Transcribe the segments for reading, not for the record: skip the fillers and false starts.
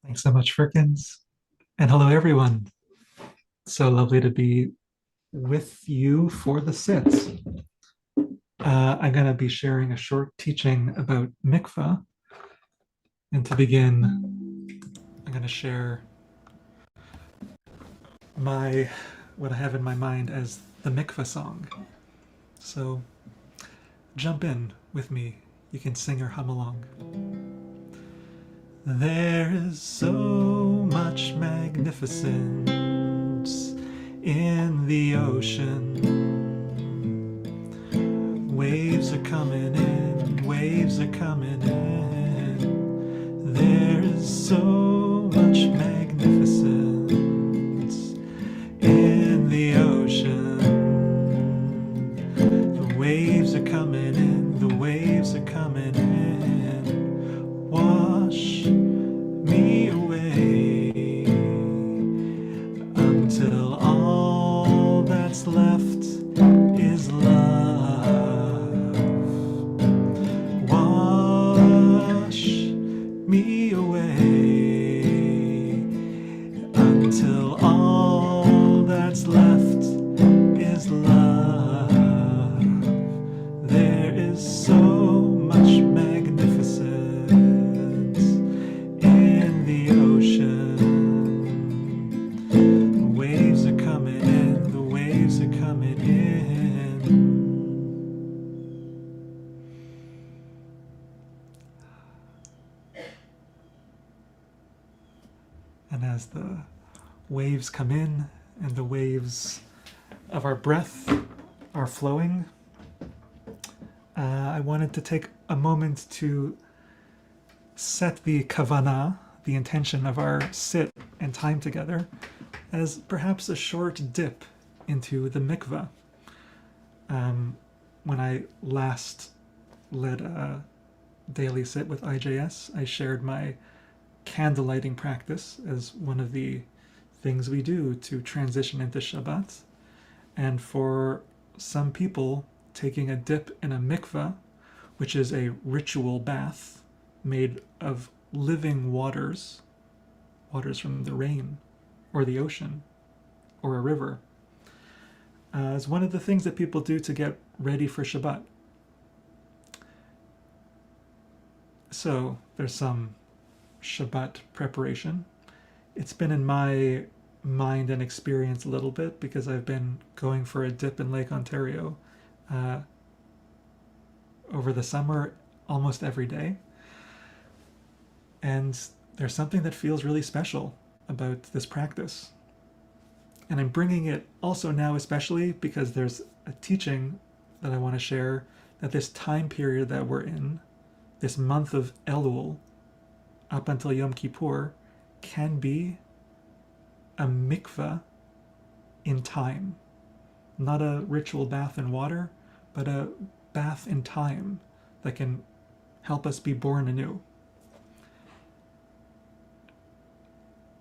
Thanks so much, Firkins. And hello, everyone. So lovely to be with you for the sit. I'm going to be sharing a short teaching about mikvah. And to begin, I'm going to share what I have in my mind as the mikvah song. So jump in with me. You can sing or hum along. There is so much magnificence in the ocean. Waves are coming in, waves are coming in. There is so much magnificence in the ocean. The waves are coming in, the waves are coming in. Wash me away until all that's left is love. Wash me away until all that's left is love. There is so much magnificence in the ocean. The waves are coming in, the waves are coming in. And as the waves come in and the waves of our breath are flowing, I wanted to take a moment to set the kavanah, the intention of our sit and time together, as perhaps a short dip into the mikvah. When I last led a daily sit with IJS, I shared my candle lighting practice as one of the things we do to transition into Shabbat. And for some people, taking a dip in a mikvah, which is a ritual bath made of living waters, waters from the rain or the ocean or a river, is one of the things that people do to get ready for Shabbat. So there's some Shabbat preparation. It's been in my mind and experience a little bit because I've been going for a dip in Lake Ontario over the summer almost every day. And there's something that feels really special about this practice. And I'm bringing it also now, especially because there's a teaching that I want to share that this time period that we're in, this month of Elul, up until Yom Kippur, can be a mikvah in time. Not a ritual bath in water, but a bath in time that can help us be born anew.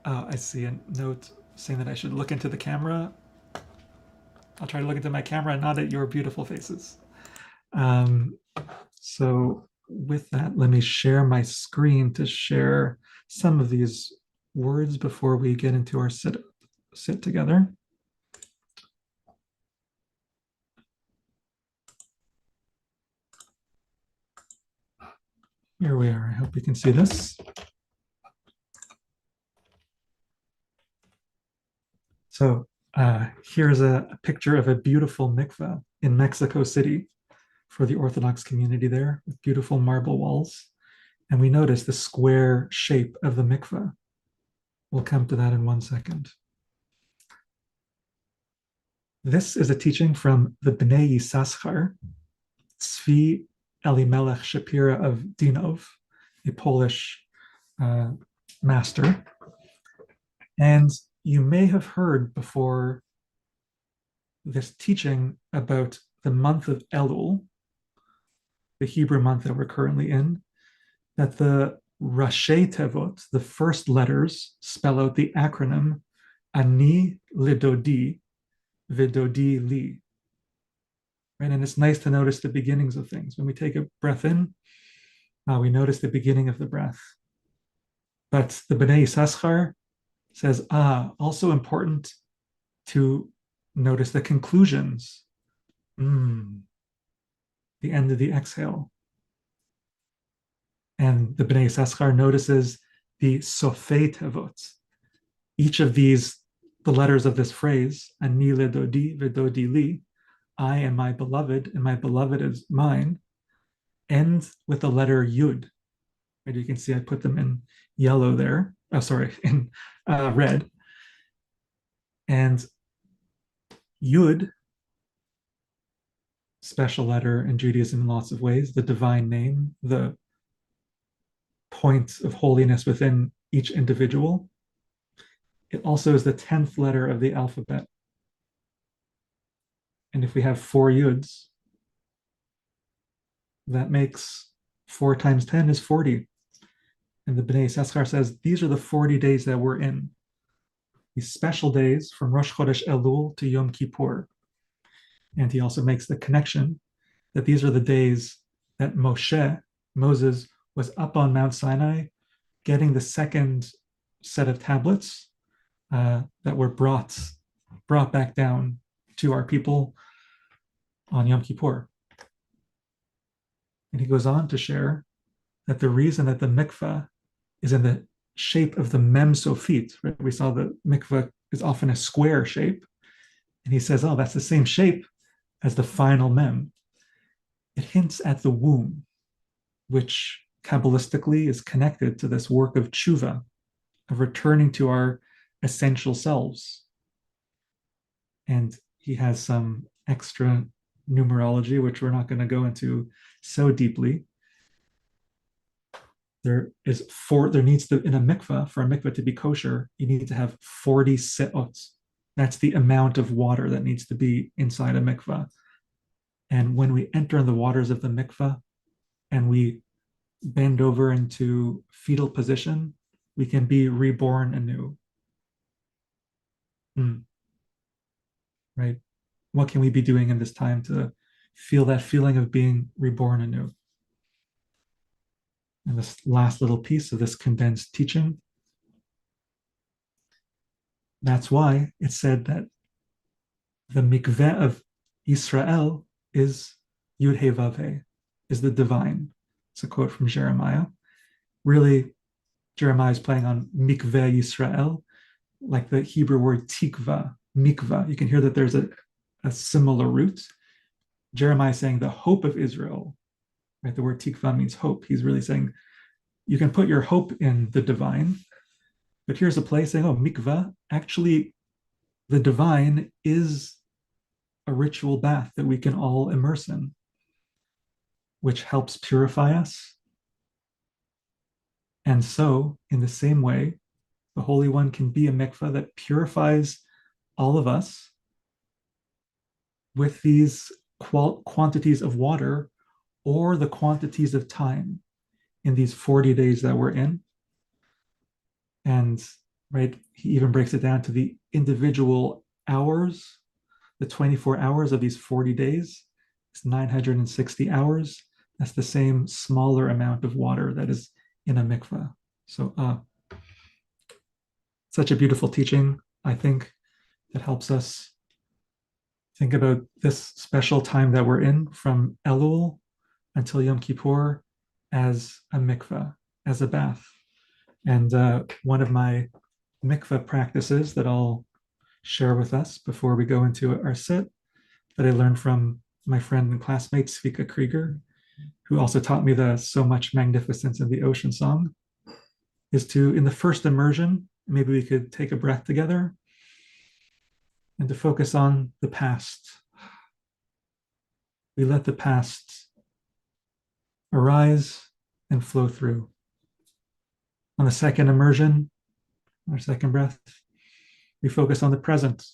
I see a note saying that I should look into the camera. I'll try to look into my camera and not at your beautiful faces. So with that, let me share my screen to share some of these words before we get into our sit together. Here we are. I hope you can see this. So here's a picture of a beautiful mikveh in Mexico City for the Orthodox community there with beautiful marble walls. And we notice the square shape of the mikveh. We'll come to that in 1 second. This is a teaching from the Bnei Yissaschar, Tzvi Elimelech Shapira of Dinov, a Polish master. And you may have heard before this teaching about the month of Elul, the Hebrew month that we're currently in, that the Rashi Tevot, the first letters, spell out the acronym Ani Lidodi Vidodi Li. Right? And it's nice to notice the beginnings of things. When we take a breath in, we notice the beginning of the breath. But the Bnei Yissaschar says, also important to notice the conclusions. The end of the exhale. And the Bnei Yissaschar notices the sofei tevot. Each of these, the letters of this phrase, ani ledodi v'dodi li, I am my beloved and my beloved is mine, end with the letter yud. And you can see I put them in yellow there. Oh, sorry, in red. And yud, special letter in Judaism in lots of ways, the divine name, the point of holiness within each individual. It also is the 10th letter of the alphabet. And if we have four yuds, that makes 4 times 10 is 40. And the Bnei Yissaschar says, these are the 40 days that we're in. These special days from Rosh Chodesh Elul to Yom Kippur. And he also makes the connection that these are the days that Moses, was up on Mount Sinai, getting the second set of tablets that were brought back down to our people on Yom Kippur. And he goes on to share that the reason that the mikvah is in the shape of the mem sofit, right? We saw the mikvah is often a square shape. And he says, that's the same shape as the final mem. It hints at the womb, which Kabbalistically is connected to this work of tshuva, of returning to our essential selves. And he has some extra numerology, which we're not going to go into so deeply. There needs to, in a mikvah, for a mikvah to be kosher, you need to have 40 seot. That's the amount of water that needs to be inside a mikvah. And when we enter the waters of the mikvah and we bend over into fetal position, we can be reborn anew. Right? What can we be doing in this time to feel that feeling of being reborn anew? And this last little piece of this condensed teaching, that's why it said that the mikveh of Israel is Yud He Vav He, is the divine. It's a quote from Jeremiah. Really, Jeremiah is playing on mikveh Yisrael, like the Hebrew word tikva, mikvah. You can hear that there's a similar root. Jeremiah is saying the hope of Israel, right? The word tikva means hope. He's really saying you can put your hope in the divine, but here's a place saying, mikvah, actually the divine is a ritual bath that we can all immerse in, which helps purify us. And so, in the same way, the Holy One can be a mikvah that purifies all of us with these quantities of water or the quantities of time in these 40 days that we're in. And right, he even breaks it down to the individual hours, the 24 hours of these 40 days. It's 960 hours. That's the same smaller amount of water that is in a mikvah. So such a beautiful teaching, I think, that helps us think about this special time that we're in from Elul until Yom Kippur as a mikvah, as a bath. And one of my mikvah practices that I'll share with us before we go into our sit that I learned from my friend and classmate Svika Krieger, who also taught me the So Much Magnificence in the Ocean song, is to, in the first immersion, maybe we could take a breath together and to focus on the past. We let the past arise and flow through. On the second immersion, our second breath, we focus on the present.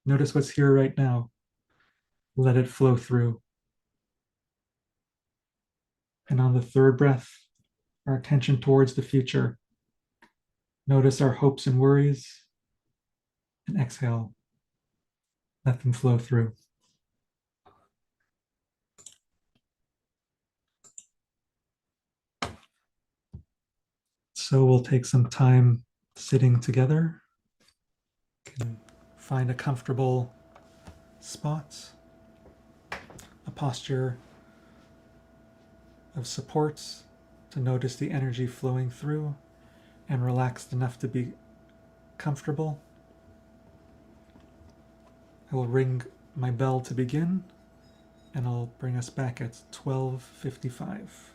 Notice what's here right now. Let it flow through. And on the third breath, our attention towards the future. Notice our hopes and worries, and exhale. Let them flow through. So we'll take some time sitting together. Can find a comfortable spot, a posture of support to notice the energy flowing through and relaxed enough to be comfortable. I will ring my bell to begin, and I'll bring us back at 12:55.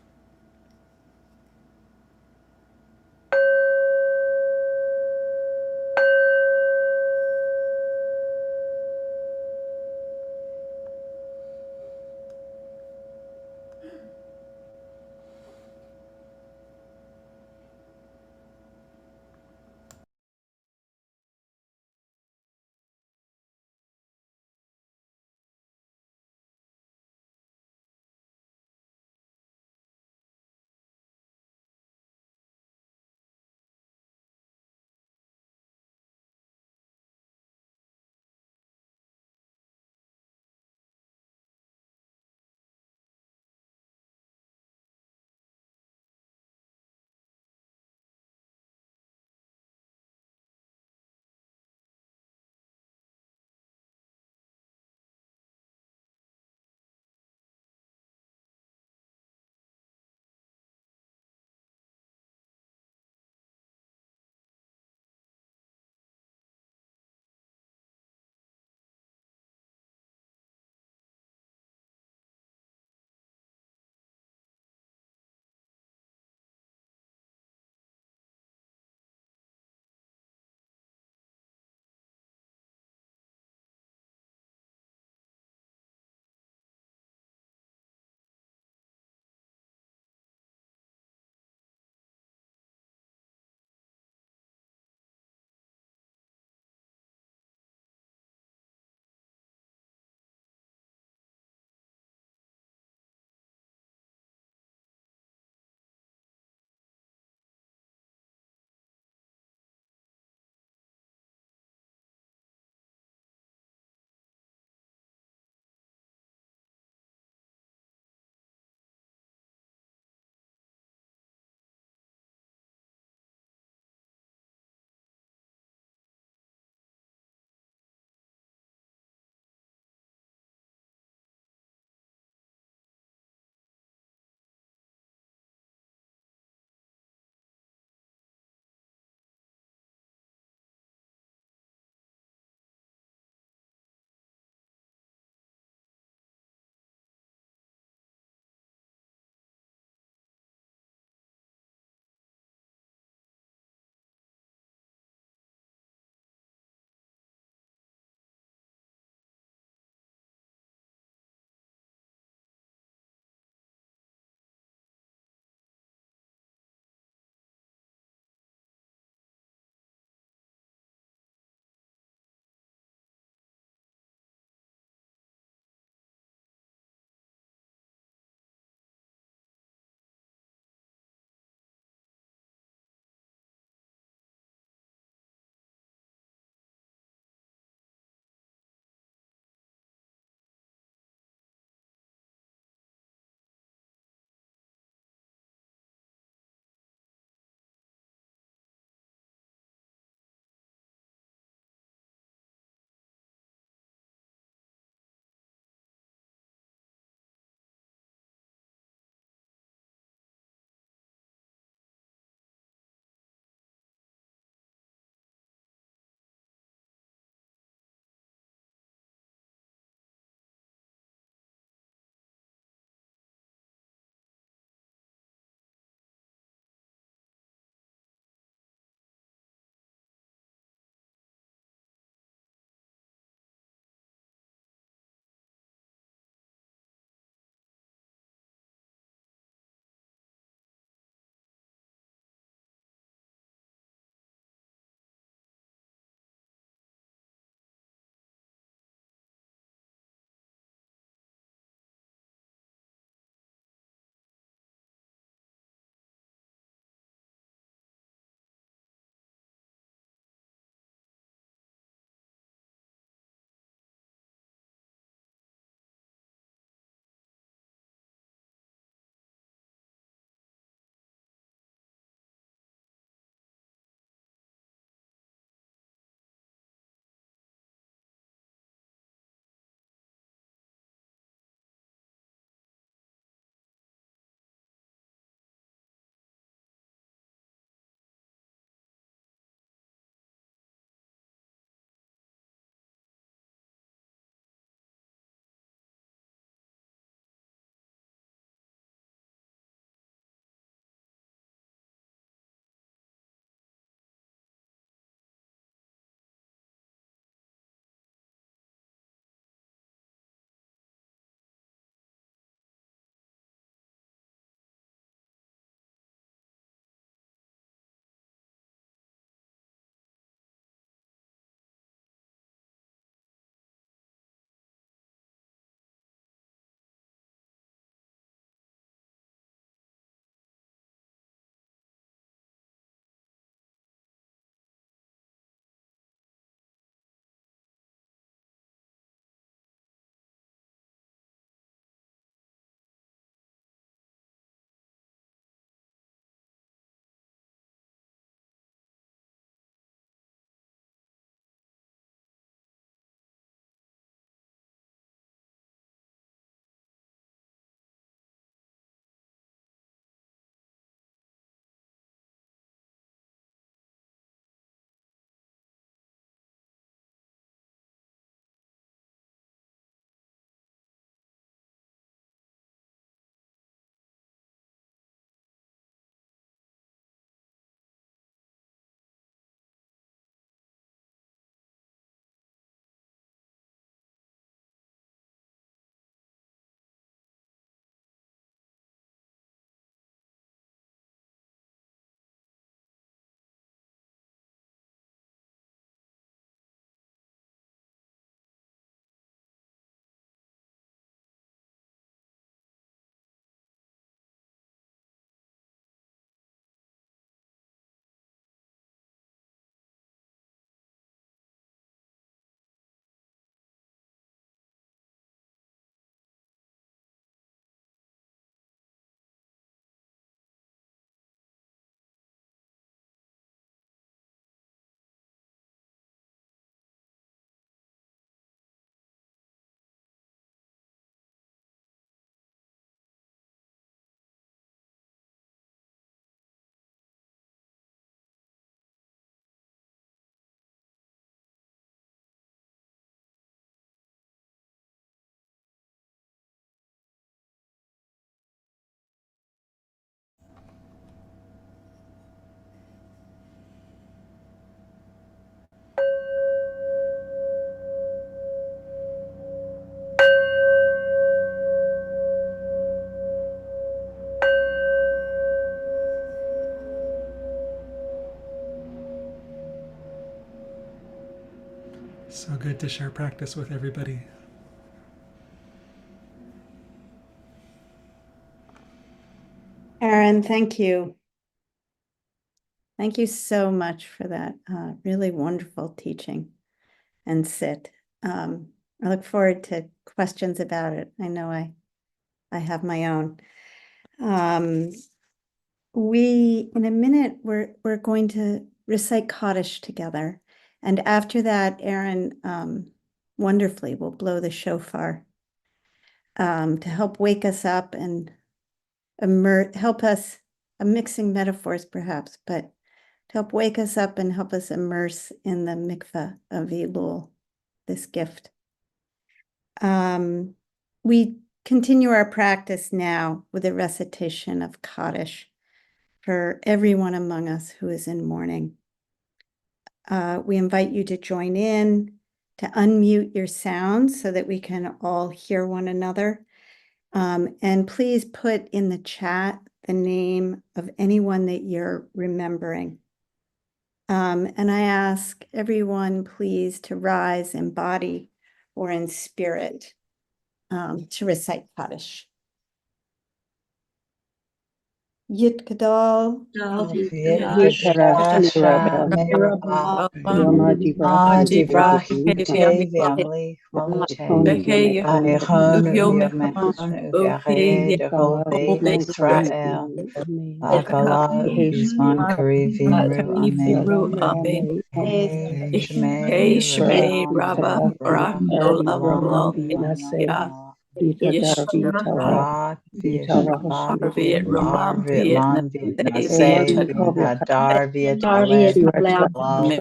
So good to share practice with everybody. Aaron, thank you. Thank you so much for that really wonderful teaching and sit. I look forward to questions about it. I know I have my own. In a minute, we're going to recite Kaddish together. And after that, Aaron wonderfully will blow the shofar to help wake us up and help us, I'm mixing metaphors perhaps, but to help wake us up and help us immerse in the mikveh of Elul, this gift. We continue our practice now with a recitation of Kaddish for everyone among us who is in mourning. We invite you to join in, to unmute your sounds so that we can all hear one another. And please put in the chat the name of anyone that you're remembering. And I ask everyone, please, to rise in body or in spirit to recite Kaddish. Yit Gadol, Yitrasha Merabah Ma Divrahim Teviam Li Mote Aychon Yomechnu Gare Dehol Beit Israel Avala Bisman Karivim Ru Amen Shemei Rabba Olam Bina Rat Vishvat Arvit Lan Vit Nase Hadar Vit Alef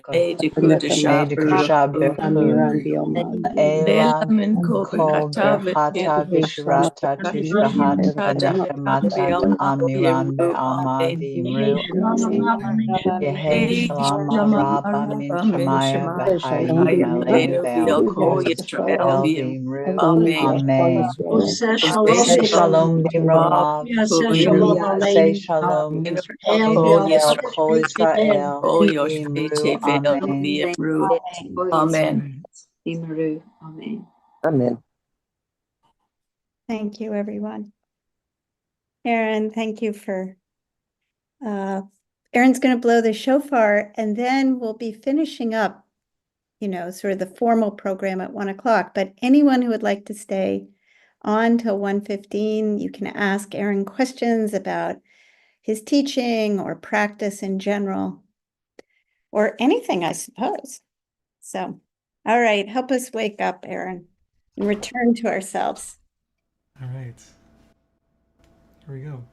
Made Kusha Bechu Ela Kol Berhata Vishrata Tishbahata Nechemata Amiran Be'alma Vimru Yehe Shalom Rabba Min Shemaya Behayim Aleinu Be'al Israel Vimru Amen. Say shalom b'imromav, say shalom b'Israel, Kol Israel, Imru, Amen. Amen. Amen. Thank you, everyone. Aaron, thank you for, Aaron's going to blow the shofar, and then we'll be finishing up, sort of the formal program at 1:00. But anyone who would like to stay on till 1:15, you can ask Aaron questions about his teaching or practice in general, or anything, I suppose. So, all right, help us wake up, Aaron, and return to ourselves. All right. Here we go.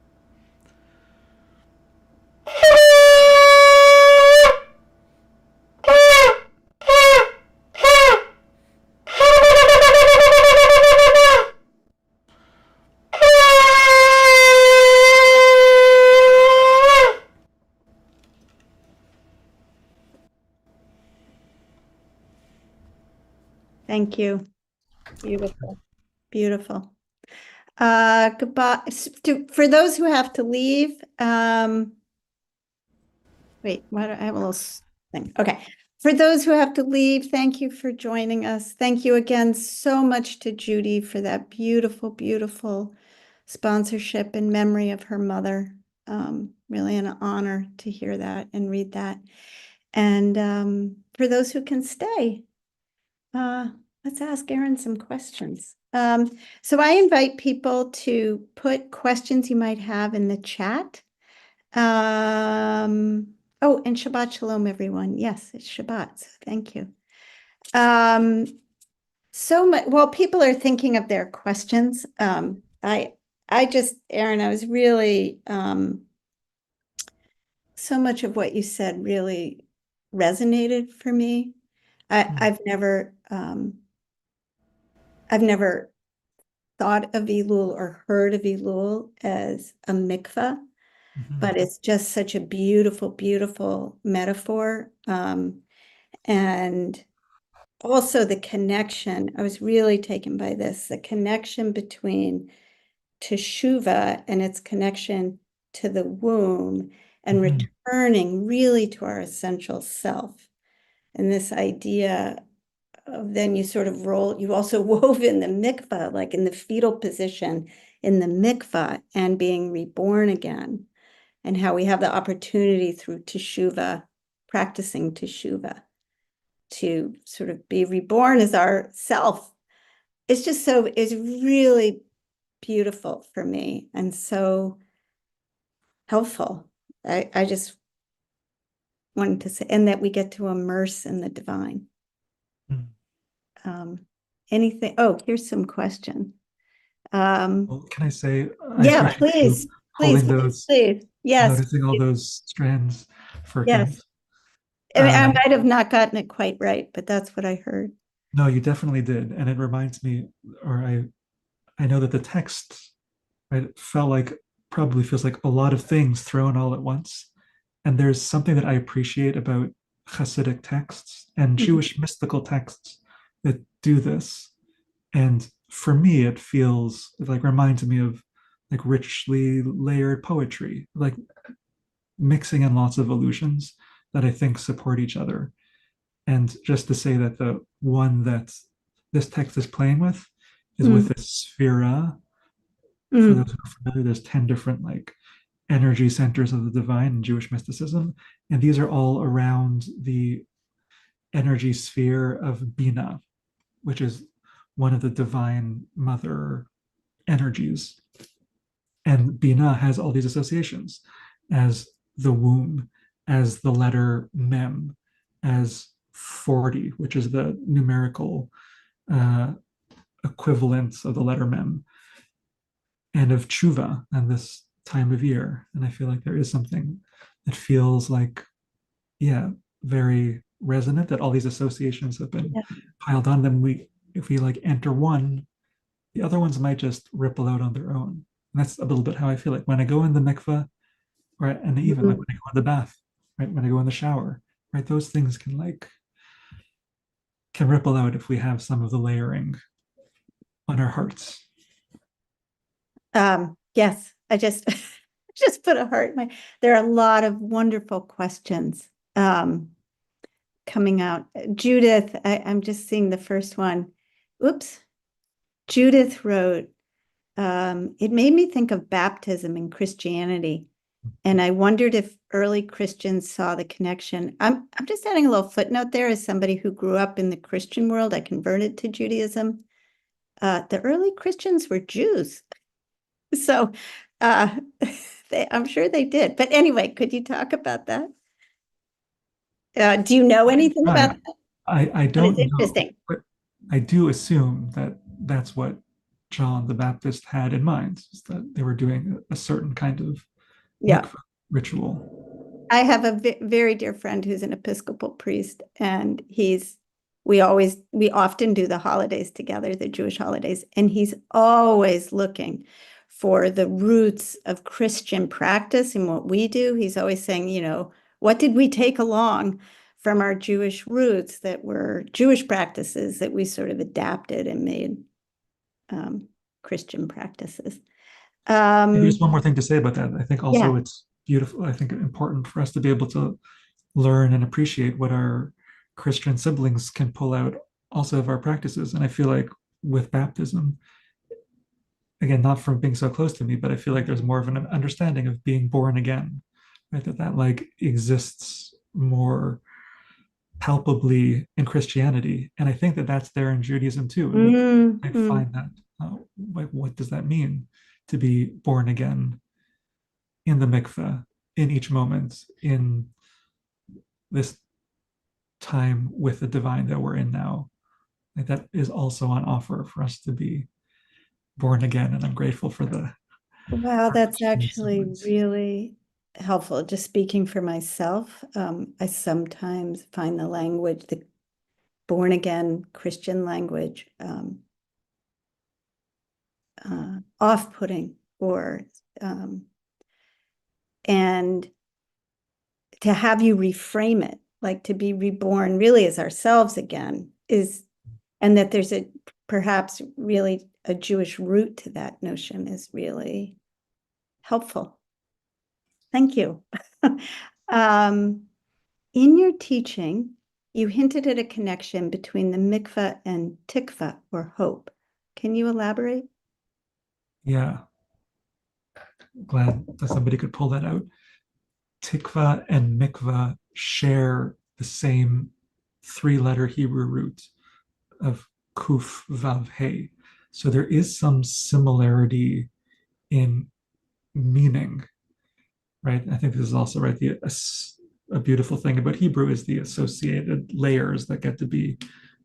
Thank you. Beautiful. Beautiful. Goodbye. For those who have to leave, wait, why do I have a little thing? Okay. For those who have to leave, thank you for joining us. Thank you again so much to Judy for that beautiful, beautiful sponsorship in memory of her mother. Really an honor to hear that and read that. And for those who can stay, let's ask Aaron some questions. So I invite people to put questions you might have in the chat. Oh, and Shabbat Shalom, everyone. Yes, it's Shabbat. So thank you. So much, while people are thinking of their questions, Aaron, I was really, so much of what you said really resonated for me. I've never thought of Elul or heard of Elul as a mikveh, but it's just such a beautiful, beautiful metaphor. And also the connection, I was really taken by this, the connection between teshuvah and its connection to the womb and returning really to our essential self. And this idea then you sort of you also wove in the mikvah, like in the fetal position in the mikvah and being reborn again, and how we have the opportunity through teshuvah, practicing teshuvah, to sort of be reborn as our self. It's really beautiful for me and so helpful. I just wanted to say, and that we get to immerse in the divine. Anything? Oh, here's some question. Well, can I say, Yeah, please, holding those, please. Yes. noticing all those strands for Yes. I mean, I Um, might have not gotten it quite right, but that's what I heard. no, you definitely did. And it reminds me, or I know that the text, right, probably feels like a lot of things thrown all at once. And there's something that I appreciate about Hasidic texts and Jewish mystical texts that do this. And for me, it feels like reminds me of like richly layered poetry, like mixing in lots of illusions that I think support each other. And just to say that the one that this text is playing with is with this sphera. For those who are familiar, there's 10 different like energy centers of the divine in Jewish mysticism. And these are all around the energy sphere of Bina, which is one of the divine mother energies. And Bina has all these associations as the womb, as the letter Mem, as 40, which is the numerical equivalent of the letter Mem, and of Tshuva and this time of year. And I feel like there is something that feels like, yeah, very resonant, that all these associations have been piled on them. If we like enter one, the other ones might just ripple out on their own. And that's a little bit how I feel like when I go in the mikveh, right? And even like when I go in the bath, right? When I go in the shower, right? Those things can ripple out if we have some of the layering on our hearts. Yes, I just just put a heart in my. There are a lot of wonderful questions coming out. Judith, I'm just seeing the first one. Oops. Judith wrote, it made me think of baptism in Christianity. And I wondered if early Christians saw the connection. I'm just adding a little footnote there as somebody who grew up in the Christian world. I converted to Judaism. The early Christians were Jews. So I'm sure they did. But anyway, could you talk about that? Do you know anything about that? I don't know, interesting. but I do assume that that's what John the Baptist had in mind, is that they were doing a certain kind of ritual. I have a very dear friend who's an Episcopal priest, and we often do the holidays together, the Jewish holidays, and he's always looking for the roots of Christian practice in what we do. He's always saying, what did we take along from our Jewish roots that were Jewish practices that we sort of adapted and made Christian practices. There's one more thing to say about that. I think also it's beautiful. I think important for us to be able to learn and appreciate what our Christian siblings can pull out also of our practices. And I feel like with baptism, again, not from being so close to me, but I feel like there's more of an understanding of being born again, right? That like exists more palpably in Christianity. And I think that that's there in Judaism too. And I find that, like, what does that mean to be born again in the mikveh, in each moment, in this time with the divine that we're in now? Like, that is also on offer for us to be born again. And I'm grateful for the. Wow, that's actually really helpful. Just speaking for myself, I sometimes find the language, the born again Christian language, off-putting, or and to have you reframe it, like to be reborn really as ourselves again, and that there's perhaps really a Jewish root to that notion is really helpful. Thank you. In your teaching, You hinted at a connection between the mikveh and tikva, or hope. Can you elaborate? Yeah, glad that somebody could pull that out. Tikva and mikvah share the same three-letter Hebrew root of kuf vav he. So there is some similarity in meaning, right? I think this is also right. A beautiful thing about Hebrew is the associated layers that get to be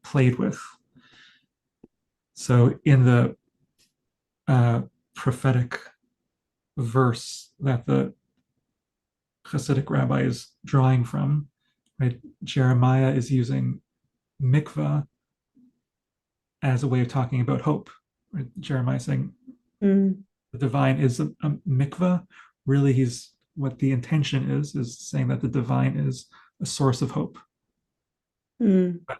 played with. So in the prophetic verse that the Hasidic rabbi is drawing from, right? Jeremiah is using mikvah as a way of talking about hope. Right? Jeremiah is saying the divine is a mikvah. Really, he's what the intention is saying that the divine is a source of hope. But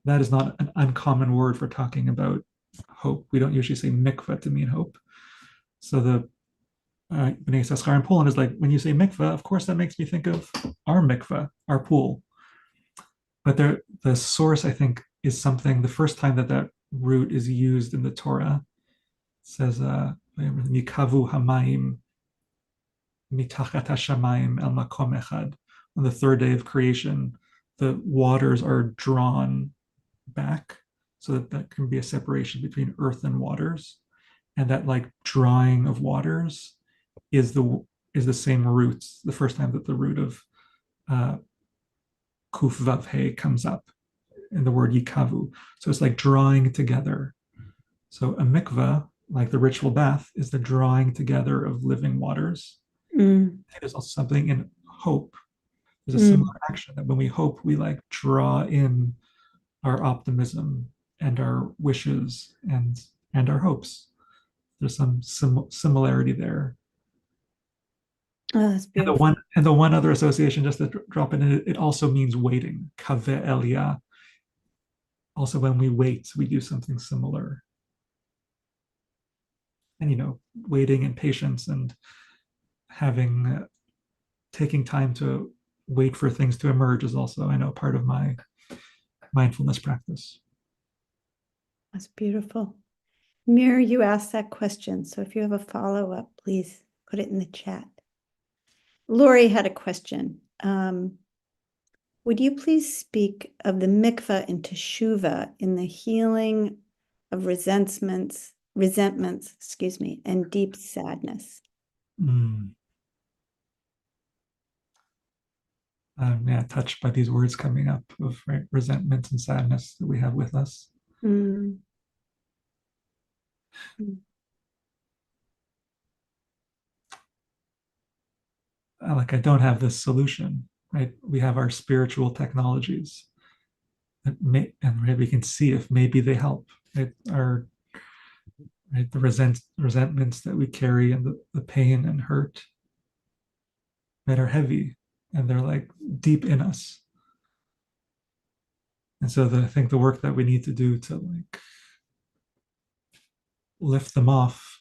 that is not an uncommon word for talking about hope. We don't usually say mikvah to mean hope. So the B'nai Yissaschar in Poland is like, when you say mikvah, of course that makes me think of our mikvah, our pool. But the source, I think, is something, the first time that root is used in the Torah, it says, Mikavu hamayim mitachat hashamayim el makom echad. On the third day of creation, the waters are drawn back so that can be a separation between earth and waters. And that like drawing of waters is the same root, the first time that the root of kuf vav he comes up in the word yikavu. So it's like drawing together. So a mikvah, like the ritual bath, is the drawing together of living waters. There's also something in hope. There's a similar action that when we hope, we like draw in our optimism and our wishes and our hopes. There's some similarity there. Oh, that's beautiful. And the one other association, just to drop in, it also means waiting. Kave elia. Also, when we wait, we do something similar. And waiting and patience and having taking time to wait for things to emerge is also, I know, part of my mindfulness practice. That's beautiful. Mir, you asked that question, so if you have a follow-up, please put it in the chat. Lori had a question. Would you please speak of the mikvah and teshuvah in the healing of resentments, and deep sadness? Yeah, touched by these words coming up of resentment and sadness that we have with us. Like I don't have this solution, right? We have our spiritual technologies that and we can see if maybe they help. Right? The resentments that we carry and the pain and hurt that are heavy and they're like deep in us. And so I think the work that we need to do to like lift them off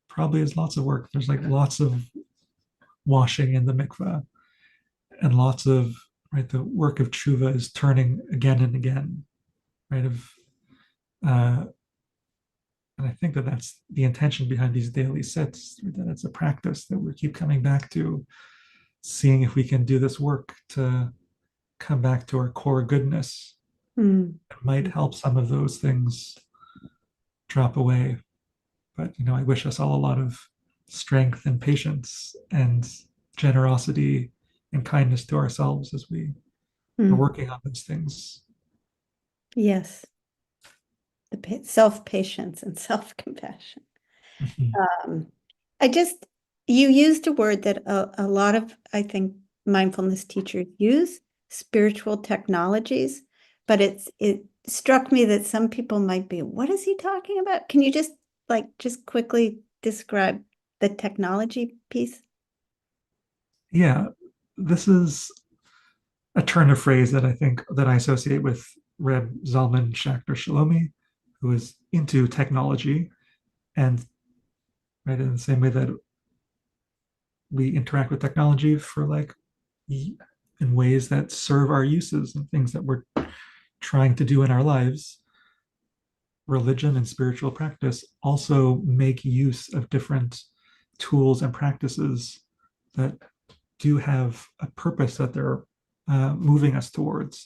probably is lots of work. There's like lots of washing in the mikvah and lots of the work of tshuva is turning again and again, right? And I think that that's the intention behind these daily sits, that it's a practice that we keep coming back to, seeing if we can do this work to come back to our core goodness. It might help some of those things drop away. But, I wish us all a lot of strength and patience and generosity and kindness to ourselves as we are working on those things. Yes. The self-patience and self-compassion. You used a word that a lot of, I think, mindfulness teachers use, spiritual technologies, but it struck me that some people might be, what is he talking about? Can you just quickly describe the technology piece? Yeah, this is a turn of phrase that I think that I associate with Reb Zalman Schachter Shalomi, who is into technology, and in the same way that we interact with technology for like in ways that serve our uses and things that we're trying to do in our lives, religion and spiritual practice also make use of different tools and practices that do have a purpose that they're moving us towards.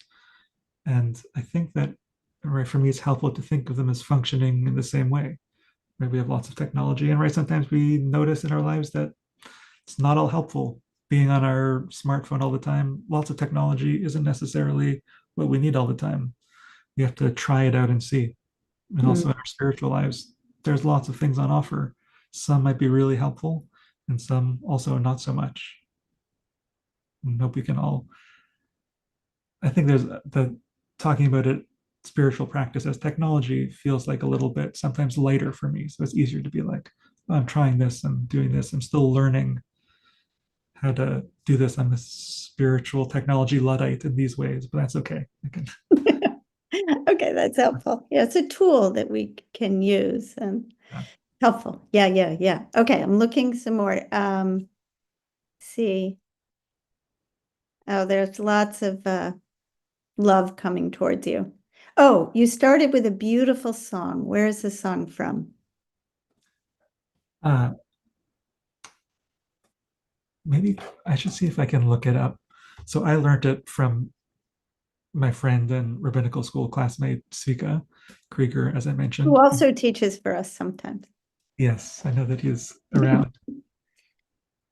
And I think that, right, for me, it's helpful to think of them as functioning in the same way. Right, we have lots of technology, and right, sometimes we notice in our lives that it's not all helpful. Being on our smartphone all the time, lots of technology isn't necessarily what we need all the time. We have to try it out and see. And also in our spiritual lives, there's lots of things on offer. Some might be really helpful, and some also not so much. And hope we can all. I think there's the talking about it, spiritual practice as technology feels like a little bit sometimes lighter for me. So it's easier to be like, oh, I'm trying this, I'm doing this, I'm still learning how to do this. I'm a spiritual technology Luddite in these ways, but that's okay. I can. Okay, that's helpful. Yeah, it's a tool that we can use and helpful. Yeah. Okay, I'm looking some more. See. Oh, there's lots of love coming towards you. Oh, you started with a beautiful song. Where is the song from? Maybe I should see if I can look it up. So I learned it from my friend and rabbinical school classmate Svika Krieger, as I mentioned. Who also teaches for us sometimes. Yes, I know that he's around.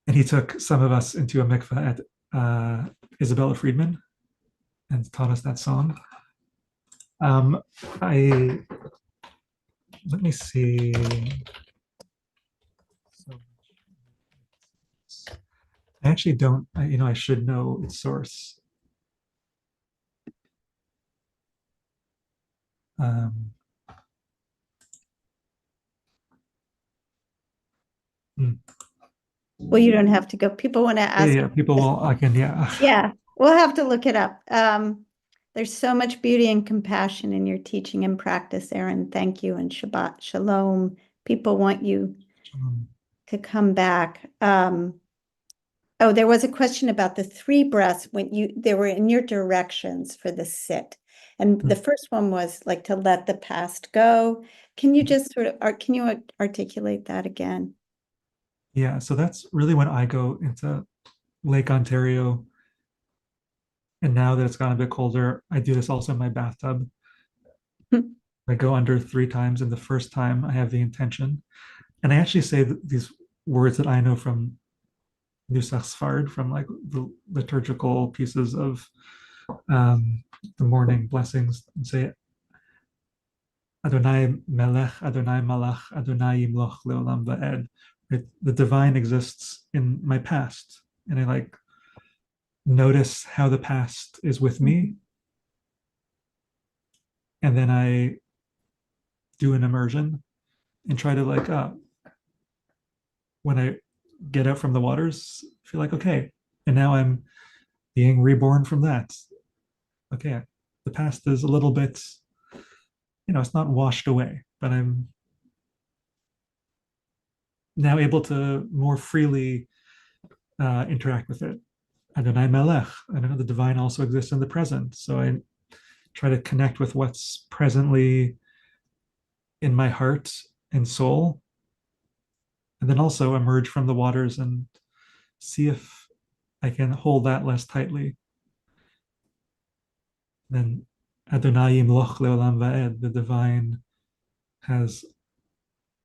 And he took some of us into a mikveh at Isabella Friedman and taught us that song. I let me see. I actually don't. I should know its source. Um, Well, you don't have to go. People want to ask. yeah, people will. I can. Yeah. Yeah, we'll have to look it up. There's so much beauty and compassion in your teaching and practice, Aaron. Thank you, and Shabbat Shalom. People want you to come back. Oh, there was a question about the 3 breaths when they were in your directions for the sit. And the first one was like to let the past go. Can you just can you articulate that again? Yeah, so that's really when I go into Lake Ontario. And now that it's gotten a bit colder, I do this also in my bathtub. I go under 3 times, and the first time I have the intention. And I actually say these words that I know from Nusach Sfard, from like the liturgical pieces of the morning blessings, and say Adonai Melech, Adonai Malach, Adonai Yimloch Leolam Va'ed. The divine exists in my past, and I like notice how the past is with me, and then I do an immersion and try to like when I get out from the waters, feel like okay, and now I'm being reborn from that. Okay, the past is a little bit, it's not washed away, but I'm now able to more freely interact with it. Adonai Melech. I know the divine also exists in the present, so I try to connect with what's presently in my heart and soul, and then also emerge from the waters and see if I can hold that less tightly. Then Adonai Yimloch Leolam Va'ed, the divine has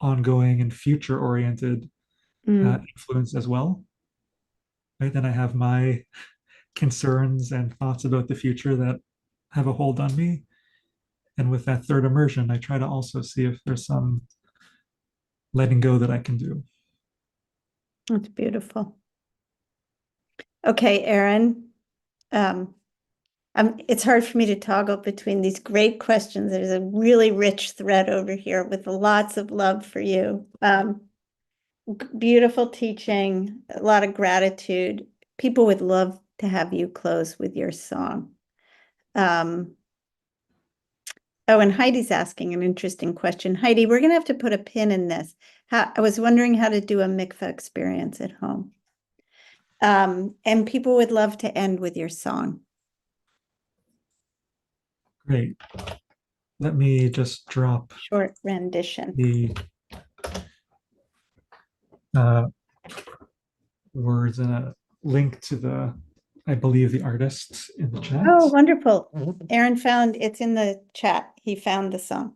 ongoing and future oriented influence as well. Right? Then I have my concerns and thoughts about the future that have a hold on me. And with that third immersion, I try to also see if there's some letting go that I can do. That's beautiful. Okay, Aaron. It's hard for me to toggle between these great questions. There's a really rich thread over here with lots of love for you. Beautiful teaching, a lot of gratitude. People would love to have you close with your song. Oh, and Heidi's asking an interesting question. Heidi, we're going to have to put a pin in this. I was wondering how to do a mikveh experience at home. And people would love to end with your song. Great. Let me just drop Short rendition. the words and a link to the, I believe, the artist in the chat. Oh, wonderful. Aaron found, it's in the chat. He found the song.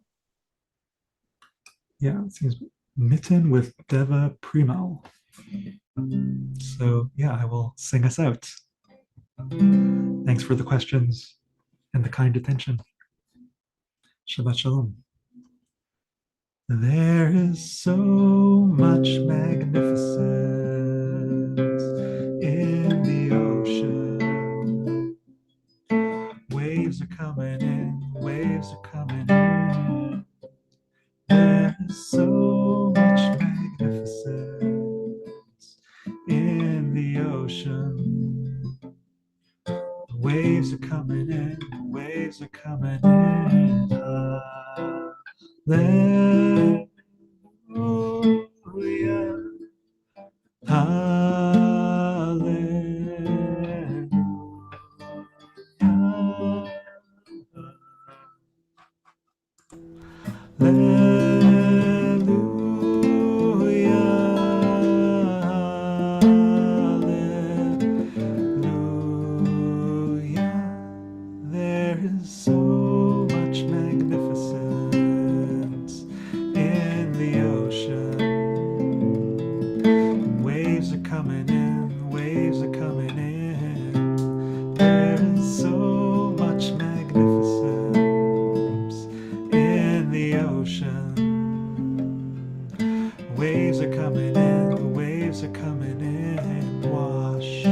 Yeah, it seems Mitten with Deva Primo. So yeah, I will sing us out. Thanks for the questions and the kind attention. Shabbat Shalom. There is so much magnificence in the ocean. Waves are coming in, waves are coming in. There is so much magnificence in the ocean. The waves are coming in, the waves are coming in. Hallelujah. There is so much magnificence in the ocean. Waves are coming in, waves are coming in. There is so much magnificence in the ocean. Waves are coming in, the waves are coming in. Wash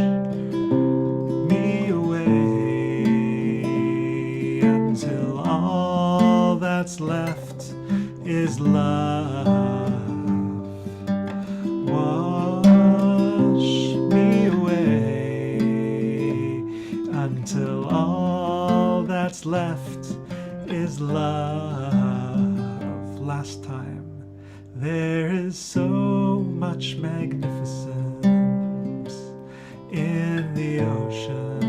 me away until all that's left is love. Wash me away until all that's left is love. Last time. There is so much magnificence in the ocean.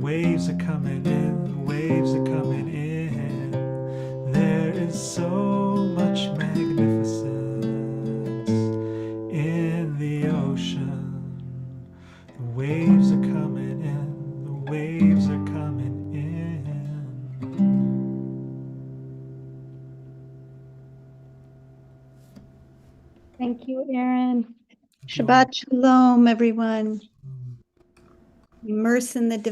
Waves are coming in, waves are coming in. There is so much magnificence in the ocean. The waves are coming in, the waves are coming in. Thank you, Aaron. Shabbat Shalom, everyone. Immerse in the divine.